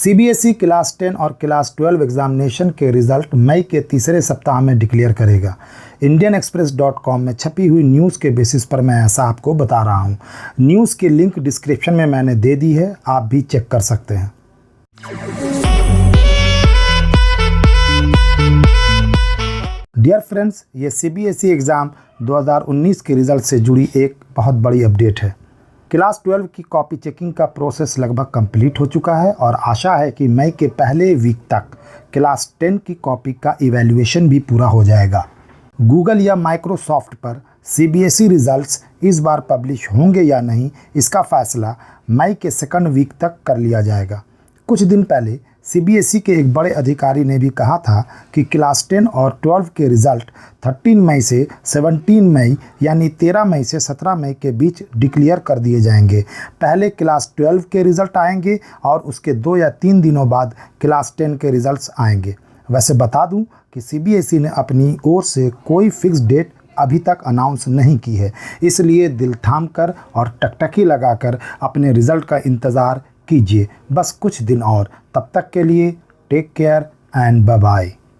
CBSE class 10 और class 12 examination के result मई के तीसरे सप्ताह में डिक्लेयर करेगा। indianexpress.com में छपी हुई न्यूज़ के बेसिस पर मैं ऐसा आपको बता रहा हूँ। न्यूज़ की लिंक डिस्क्रिप्शन में मैंने दे दी है, आप भी चेक कर सकते हैं। डियर फ्रेंड्स, ये सीबीएसई एग्ज़ाम 2019 के रिज़ल्ट से जुड़ी एक बहुत बड़ी अपडेट है। क्लास 12 की कॉपी चेकिंग का प्रोसेस लगभग कंप्लीट हो चुका है और आशा है कि मई के पहले वीक तक क्लास 10 की कॉपी का इवैल्यूएशन भी पूरा हो जाएगा। गूगल या माइक्रोसॉफ्ट पर सीबीएसई रिज़ल्ट्स इस बार पब्लिश होंगे या नहीं, इसका फैसला मई के सेकंड वीक तक कर लिया जाएगा। कुछ दिन पहले सीबीएसई के एक बड़े अधिकारी ने भी कहा था कि क्लास 10 और 12 के रिज़ल्ट 13 मई से 17 मई यानी 13 मई से 17 मई के बीच डिक्लेयर कर दिए जाएंगे। पहले क्लास 12 के रिज़ल्ट आएंगे और उसके 2 या 3 दिनों बाद क्लास 10 के रिज़ल्ट्स आएंगे। वैसे बता दूं कि सीबीएसई ने अपनी ओर से कोई फिक्स डेट अभी तक अनाउंस नहीं की है, इसलिए दिल थाम कर और टकटकी लगाकर अपने रिज़ल्ट का इंतज़ार कीजिए। बस कुछ दिन और। तब तक के लिए take care and bye bye.